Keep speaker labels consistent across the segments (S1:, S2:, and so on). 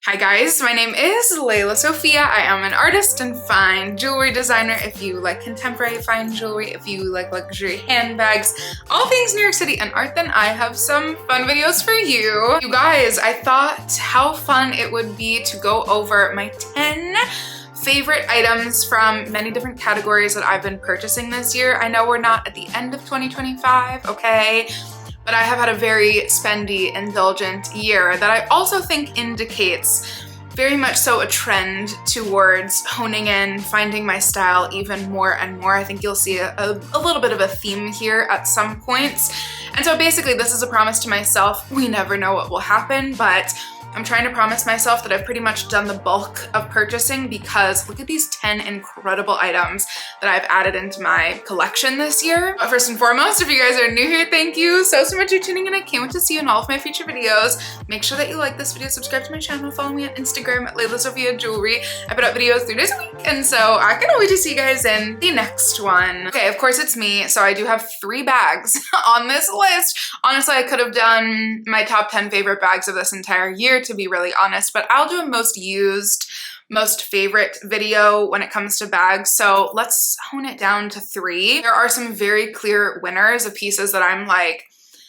S1: Hi guys, my name is lelasophia. I am an artist and fine jewelry designer. If you like contemporary fine jewelry, if you like luxury handbags, all things New York City and art, then I have some fun videos for you. You guys, I thought how fun it would be to go over my 10 favorite items from many different categories that I've been purchasing this year. I know we're not at the end of 2025, okay? But I have had a very spendy, indulgent year that I also think indicates very much so a trend towards honing in, finding my style even more and more. I think you'll see a little bit of a theme here at some points. And so basically this is a promise to myself. We never know what will happen, but I'm trying to promise myself that I've pretty much done the bulk of purchasing because look at these 10 incredible items that I've added into my collection this year. But first and foremost, if you guys are new here, thank you so much for tuning in. I can't wait to see you in all of my future videos. Make sure that you like this video, subscribe to my channel, follow me on Instagram at lelasophia jewelry. I put up videos 3 days a week, and so I cannot wait to see you guys in the next one. Okay, of course it's me, so I do have 3 bags on this list. Honestly, I could have done my top 10 favorite bags of this entire year, to be really honest, but I'll do a most used, most favorite video when it comes to bags. So let's hone it down to 3. There are some very clear winners of pieces that I'm like,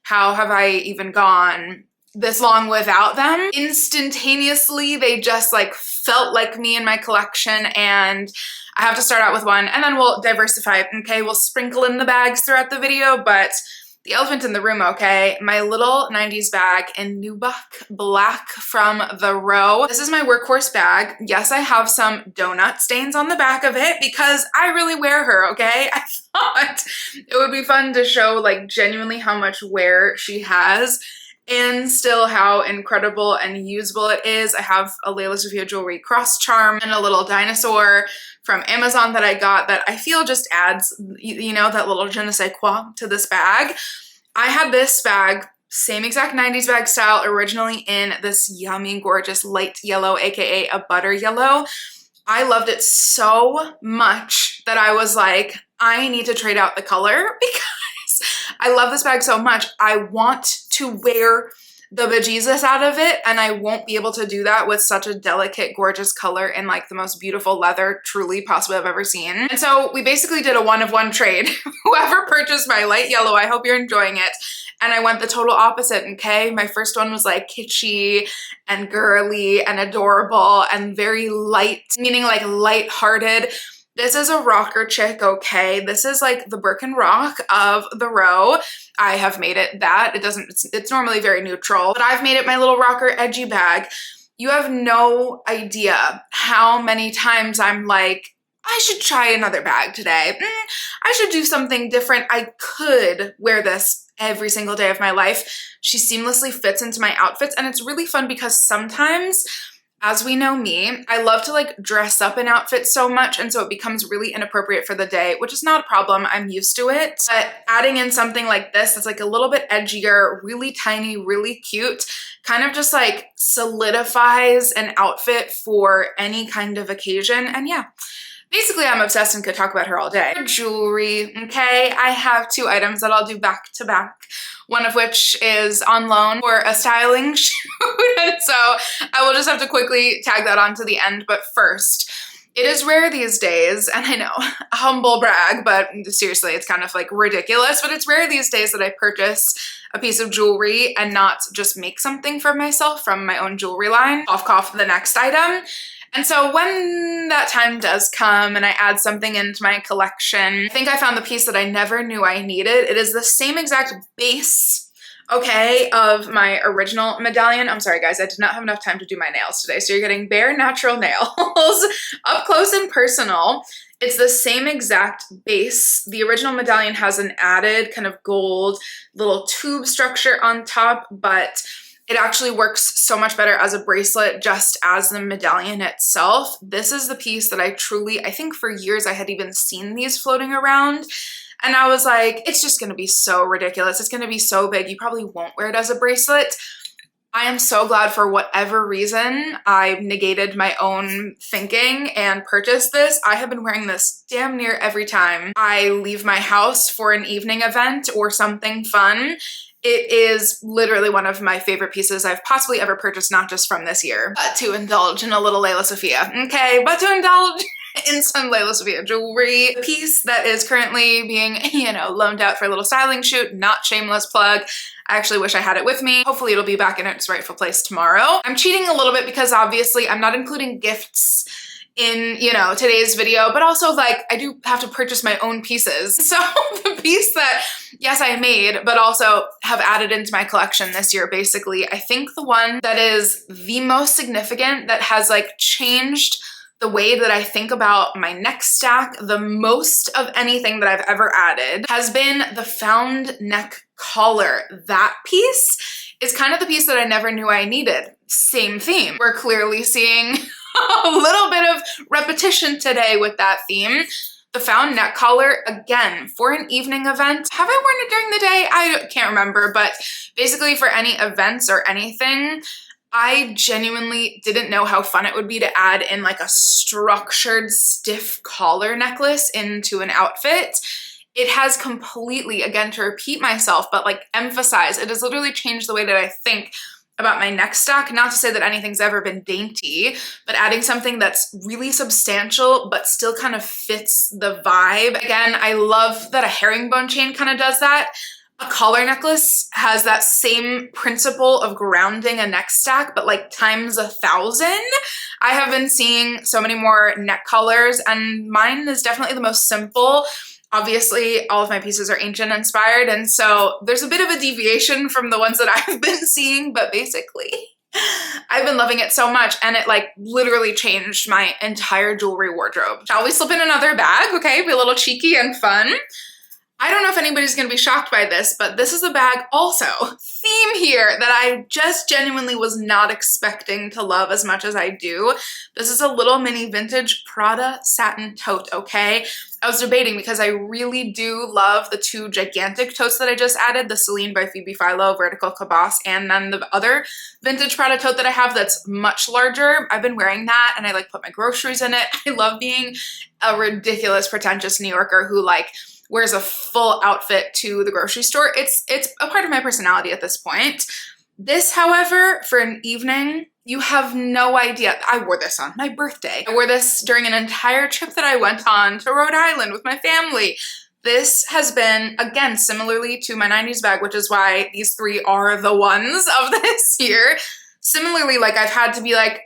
S1: how have I even gone this long without them? Instantaneously, they just like felt like me in my collection, and I have to start out with one and then we'll diversify. Okay, we'll sprinkle in the bags throughout the video, but the elephant in the room, okay? My little 90s bag in Nubuck Black from The Row. This is my workhorse bag. Yes, I have some donut stains on the back of it because I really wear her, okay? I thought it would be fun to show like genuinely how much wear she has and still how incredible and usable it is. I have a Lela Sophia jewelry cross charm and a little dinosaur from Amazon that I got that I feel just adds, you know, that little je ne sais quoi to this bag. I had this bag, same exact 90s bag style, originally in this yummy, gorgeous light yellow, aka a butter yellow. I loved it so much that I was like, I need to trade out the color because I love this bag so much. I want to wear the bejesus out of it, and I won't be able to do that with such a delicate, gorgeous color and like the most beautiful leather truly possibly I've ever seen. And so we basically did a 1-of-1 trade. Whoever purchased my light yellow, I hope you're enjoying it. And I went the total opposite, okay? My first one was like kitschy and girly and adorable and very light, meaning like light-hearted. This is a rocker chick, okay? This is like the Birkin Rock of The Row. I have made it that. It's normally very neutral, but I've made it my little rocker edgy bag. You have no idea how many times I'm like, I should try another bag today. I should do something different. I could wear this every single day of my life. She seamlessly fits into my outfits, and it's really fun because sometimes, as we know me, I love to like dress up an outfit so much, and so it becomes really inappropriate for the day, which is not a problem. I'm used to it. But adding in something like this that's like a little bit edgier, really tiny, really cute, kind of just like solidifies an outfit for any kind of occasion. And yeah, basically I'm obsessed and could talk about her all day. Jewelry, okay? I have 2 items that I'll do back to back. One of which is on loan for a styling shoot, and so I will just have to quickly tag that on to the end. But first, it is rare these days, and I know, humble brag, but seriously, it's kind of like ridiculous, but it's rare these days that I purchase a piece of jewelry and not just make something for myself from my own jewelry line. Cough, cough, the next item. And so when that time does come and I add something into my collection, I think I found the piece that I never knew I needed. It is the same exact base, okay, of my original medallion. I'm sorry guys, I did not have enough time to do my nails today, so you're getting bare natural nails up close and personal. It's the same exact base. The original medallion has an added kind of gold little tube structure on top, but it actually works so much better as a bracelet just as the medallion itself. This is the piece that I think for years I had even seen these floating around, and I was like, it's just gonna be so ridiculous. It's gonna be so big. You probably won't wear it as a bracelet. I am so glad for whatever reason I negated my own thinking and purchased this. I have been wearing this damn near every time I leave my house for an evening event or something fun. It is literally one of my favorite pieces I've possibly ever purchased, not just from this year, but to indulge in a little lelasophia. Okay, but to indulge in some lelasophia jewelry. The piece that is currently being, you know, loaned out for a little styling shoot, not shameless plug. I actually wish I had it with me. Hopefully it'll be back in its rightful place tomorrow. I'm cheating a little bit because obviously I'm not including gifts in, you know, today's video, but also like I do have to purchase my own pieces. So the piece that, yes, I made, but also have added into my collection this year, basically, I think the one that is the most significant, that has like changed the way that I think about my neck stack the most of anything that I've ever added, has been the found neck collar. That piece is kind of the piece that I never knew I needed. Same theme. We're clearly seeing a little bit of repetition today with that theme. The found neck collar, again, for an evening event. Have I worn it during the day? I can't remember, but basically for any events or anything, I genuinely didn't know how fun it would be to add in like a structured stiff collar necklace into an outfit. It has completely, again, to repeat myself, but like emphasize, it has literally changed the way that I think about my neck stack. Not to say that anything's ever been dainty, but adding something that's really substantial but still kind of fits the vibe. Again, I love that a herringbone chain kind of does that. A collar necklace has that same principle of grounding a neck stack, but like times 1,000. I have been seeing so many more neck collars, and mine is definitely the most simple. Obviously, all of my pieces are ancient inspired, and so there's a bit of a deviation from the ones that I've been seeing, but basically, I've been loving it so much, and it like literally changed my entire jewelry wardrobe. Shall we slip in another bag? Okay, be a little cheeky and fun. I don't know if anybody's gonna be shocked by this, but this is a bag also, theme here, that I just genuinely was not expecting to love as much as I do. This is a little mini vintage Prada satin tote, okay? I was debating because I really do love the two gigantic totes that I just added, the Celine by Phoebe Philo vertical cabosse, and then the other vintage Prada tote that I have that's much larger. I've been wearing that and I like put my groceries in it. I love being a ridiculous pretentious New Yorker who like wears a full outfit to the grocery store. It's a part of my personality at this point. This, however, for an evening, you have no idea. I wore this on my birthday. I wore this during an entire trip that I went on to Rhode Island with my family. This has been, again, similarly to my 90s bag, which is why these three are the ones of this year. Similarly, like I've had to be like,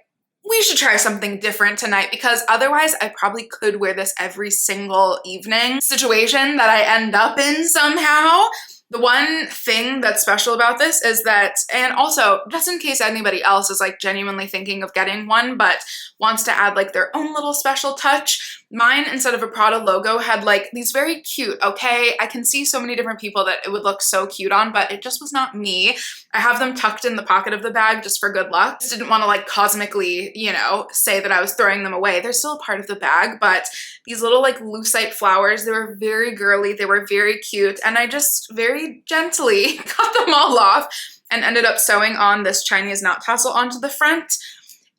S1: we should try something different tonight, because otherwise I probably could wear this every single evening situation that I end up in somehow. The one thing that's special about this is that, and also just in case anybody else is like genuinely thinking of getting one but wants to add like their own little special touch, mine, instead of a Prada logo, had like these very cute, okay, I can see so many different people that it would look so cute on, but it just was not me. I have them tucked in the pocket of the bag just for good luck. Just didn't want to like cosmically, you know, say that I was throwing them away. They're still a part of the bag, but these little like lucite flowers, they were very girly, they were very cute, and I just very gently cut them all off and ended up sewing on this Chinese knot tassel onto the front.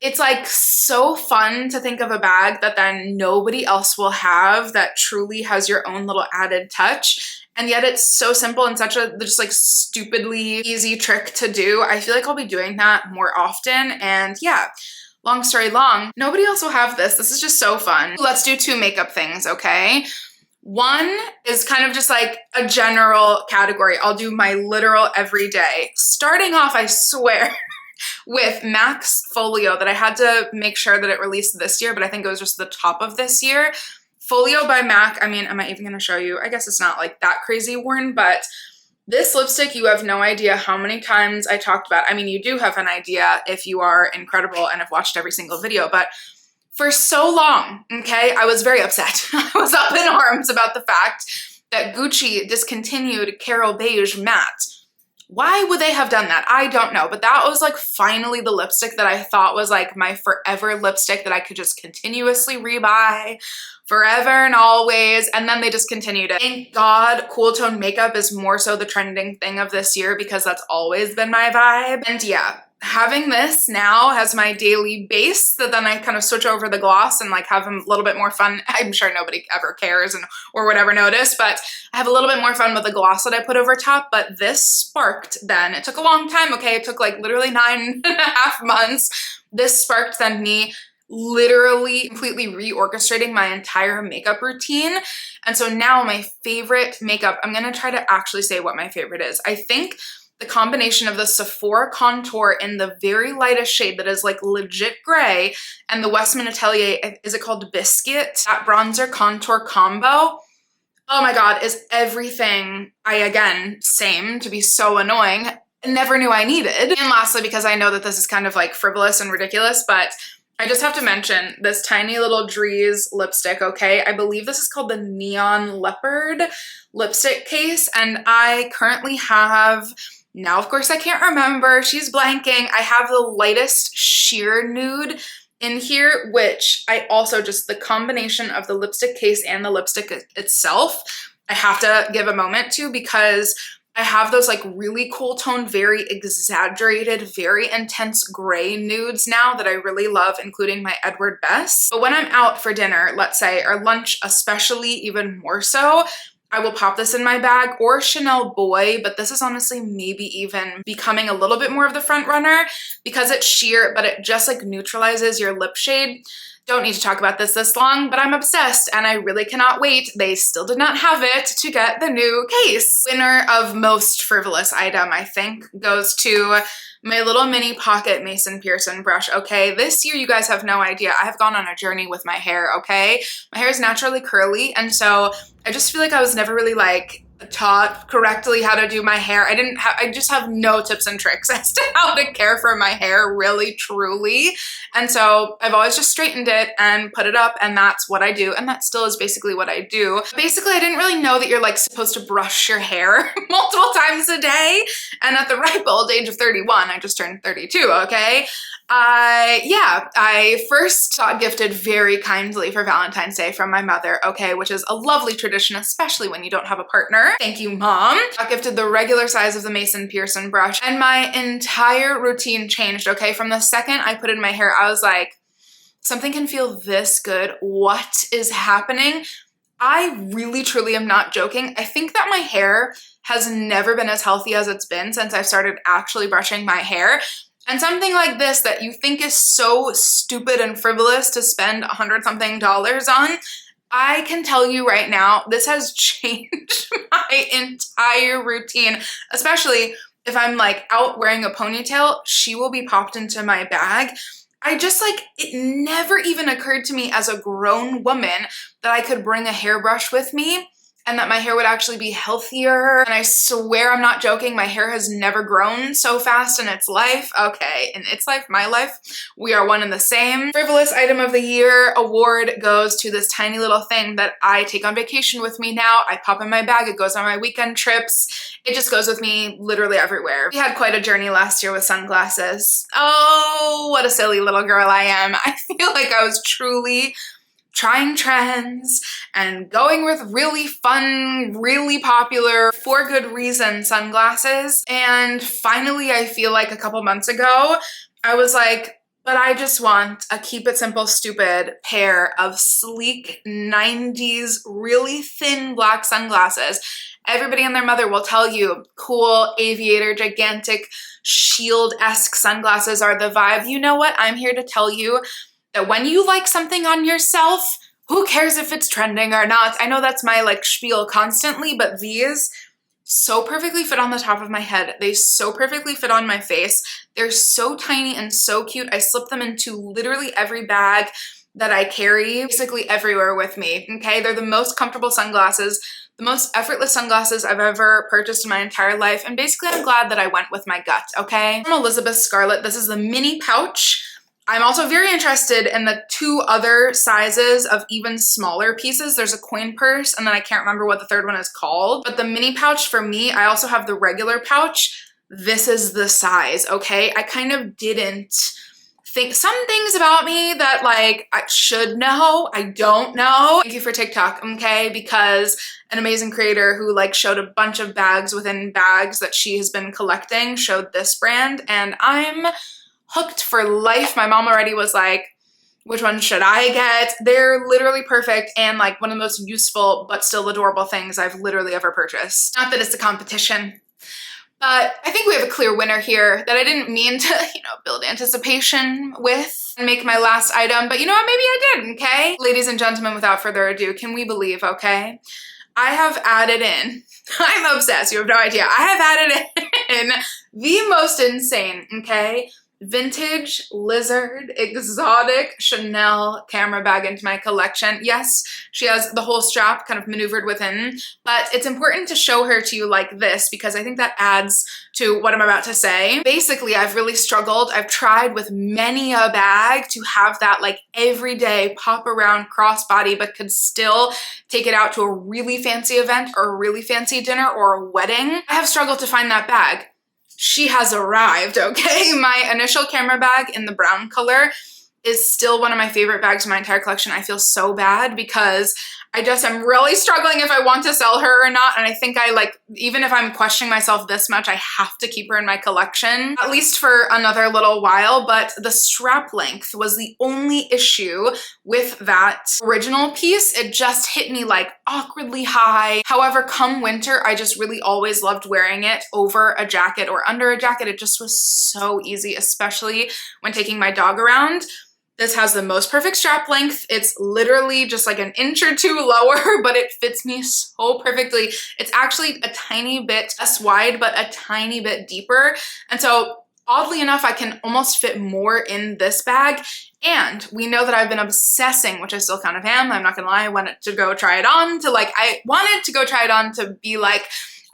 S1: It's like so fun to think of a bag that then nobody else will have that truly has your own little added touch. And yet it's so simple and such a just like stupidly easy trick to do. I feel like I'll be doing that more often. And yeah, long story long, nobody else will have this. This is just so fun. Let's do two makeup things, okay? One is kind of just like a general category. I'll do my literal everyday. Starting off, I swear, with MAC's Folio that I had to make sure that it released this year, but I think it was just the top of this year. Folio by MAC, I mean, am I even gonna show you? I guess it's not like that crazy worn, but this lipstick, you have no idea how many times I talked about. I mean, you do have an idea if you are incredible and have watched every single video, but for so long, okay, I was very upset. I was up in arms about the fact that Gucci discontinued Carol Beige Matte. Why would they have done that? I don't know, but that was like finally the lipstick that I thought was like my forever lipstick that I could just continuously rebuy forever and always, and then they discontinued it. Thank God cool tone makeup is more so the trending thing of this year, because that's always been my vibe. And yeah, having this now as my daily base, that then I kind of switch over the gloss and like have a little bit more fun. I'm sure nobody ever cares or would ever notice, but I have a little bit more fun with the gloss that I put over top. But this sparked then. It took a long time, okay? It took like literally 9.5 months. This sparked then me literally completely reorchestrating my entire makeup routine. And so now my favorite makeup, I'm gonna try to actually say what my favorite is. I think the combination of the Sephora contour in the very lightest shade that is like legit gray and the Westman Atelier, is it called Biscuit? That bronzer contour combo, oh my God, is everything I, again, same to be so annoying, never knew I needed. And lastly, because I know that this is kind of like frivolous and ridiculous, but I just have to mention this tiny little Dries lipstick, okay? I believe this is called the Neon Leopard lipstick case, and I currently have, now of course I can't remember, she's blanking, I have the lightest sheer nude in here, which I also just, the combination of the lipstick case and the lipstick itself, I have to give a moment to, because I have those like really cool toned, very exaggerated, very intense gray nudes now that I really love, including my Edward Best. But when I'm out for dinner, let's say, or lunch especially, even more so, I will pop this in my bag, or Chanel Boy, but this is honestly maybe even becoming a little bit more of the front runner because it's sheer, but it just like neutralizes your lip shade. Don't need to talk about this long, but I'm obsessed and I really cannot wait. They still did not have it to get the new case. Winner of most frivolous item, I think, goes to my little mini pocket Mason Pearson brush, okay? This year, you guys have no idea. I have gone on a journey with my hair, okay? My hair is naturally curly, and so I just feel like I was never really like taught correctly how to do my hair. I just have no tips and tricks as to how to care for my hair, really, truly. And so I've always just straightened it and put it up, and that's what I do. And that still is basically what I do. Basically, I didn't really know that you're like supposed to brush your hair multiple times a day. And at the ripe old age of 31, I just turned 32, okay? I first got gifted very kindly for Valentine's Day from my mother, okay, which is a lovely tradition, especially when you don't have a partner. Thank you, Mom. Got gifted the regular size of the Mason Pearson brush, and my entire routine changed, okay? From the second I put it in my hair, I was like, something can feel this good. What is happening? I really, truly am not joking. I think that my hair has never been as healthy as it's been since I've started actually brushing my hair. And something like this that you think is so stupid and frivolous to spend $100-something on, I can tell you right now, this has changed my entire routine, especially if I'm like out wearing a ponytail, she will be popped into my bag. I just like, it never even occurred to me as a grown woman that I could bring a hairbrush with me and that my hair would actually be healthier. And I swear I'm not joking, my hair has never grown so fast in its life. Okay, in its life, my life, we are one and the same. Frivolous Item of the Year award goes to this tiny little thing that I take on vacation with me now. I pop in my bag, it goes on my weekend trips. It just goes with me literally everywhere. We had quite a journey last year with sunglasses. Oh, what a silly little girl I am. I feel like I was truly trying trends and going with really fun, really popular, for good reason sunglasses. And finally, I feel like a couple months ago, I was like, but I just want a keep it simple, stupid pair of sleek 90s, really thin black sunglasses. Everybody and their mother will tell you cool aviator, gigantic shield-esque sunglasses are the vibe. You know what? I'm here to tell you that when you like something on yourself, who cares if it's trending or not? I know that's my like spiel constantly, but these so perfectly fit on the top of my head. They so perfectly fit on my face. They're so tiny and so cute. I slip them into literally every bag that I carry, basically everywhere with me, okay? They're the most comfortable sunglasses, the most effortless sunglasses I've ever purchased in my entire life, and basically I'm glad that I went with my gut, okay? From Elizabeth Scarlett, this is the mini pouch. I'm also very interested in the two other sizes of even smaller pieces. There's a coin purse, and then I can't remember what the third one is called. But the mini pouch for me, I also have the regular pouch. This is the size, okay? I kind of didn't some things about me that like I should know, I don't know. Thank you for TikTok, okay? Because an amazing creator who like showed a bunch of bags within bags that she has been collecting showed this brand, and I'm hooked for life. My mom already was like, which one should I get? They're literally perfect and like one of the most useful but still adorable things I've literally ever purchased. Not that it's a competition, but I think we have a clear winner here that I didn't mean to, you know, build anticipation with and make my last item, but you know what, maybe I did, okay? Ladies and gentlemen, without further ado, can we believe, okay? I have added in, I'm obsessed, you have no idea. I have added in the most insane, okay, vintage, lizard, exotic Chanel camera bag into my collection. Yes, she has the whole strap kind of maneuvered within, but it's important to show her to you like this because I think that adds to what I'm about to say. Basically, I've really struggled. I've tried with many a bag to have that like everyday pop around crossbody, but could still take it out to a really fancy event or a really fancy dinner or a wedding. I have struggled to find that bag. She has arrived, okay? My initial camera bag in the brown color is still one of my favorite bags in my entire collection. I feel so bad because I just am really struggling if I want to sell her or not. And I think I like, even if I'm questioning myself this much, I have to keep her in my collection, at least for another little while. But the strap length was the only issue with that original piece. It just hit me like awkwardly high. However, come winter, I just really always loved wearing it over a jacket or under a jacket. It just was so easy, especially when taking my dog around. This has the most perfect strap length. It's literally just like an inch or two lower, but it fits me so perfectly. It's actually a tiny bit less wide, but a tiny bit deeper. And so oddly enough, I can almost fit more in this bag. And we know that I've been obsessing, which I still kind of am. I'm not gonna lie, I wanted to go try it on to be like,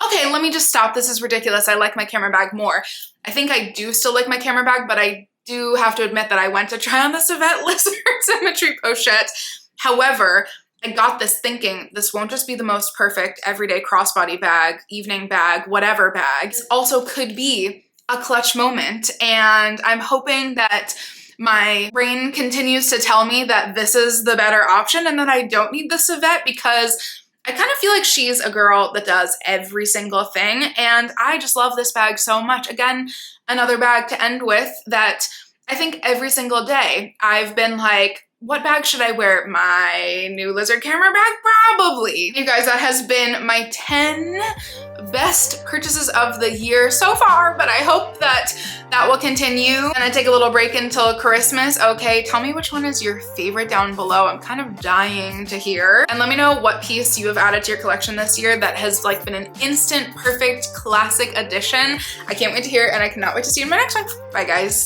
S1: okay, let me just stop. This is ridiculous. I like my camera bag more. I think I do still like my camera bag, but I do have to admit that I went to try on the Epithet Lizard Symmetry Pochette. However, I got this thinking, this won't just be the most perfect everyday crossbody bag, evening bag, whatever bag. This also could be a clutch moment. And I'm hoping that my brain continues to tell me that this is the better option and that I don't need the Epithet, because I kind of feel like she's a girl that does every single thing, and I just love this bag so much. Again, another bag to end with that I think every single day I've been like, what bag should I wear? My new lizard camera bag? Probably. You guys, that has been my 10 best purchases of the year so far, but I hope that that will continue. And I take a little break until Christmas. Okay, tell me which one is your favorite down below. I'm kind of dying to hear. And let me know what piece you have added to your collection this year that has like been an instant perfect classic addition. I can't wait to hear it, and I cannot wait to see you in my next one. Bye guys.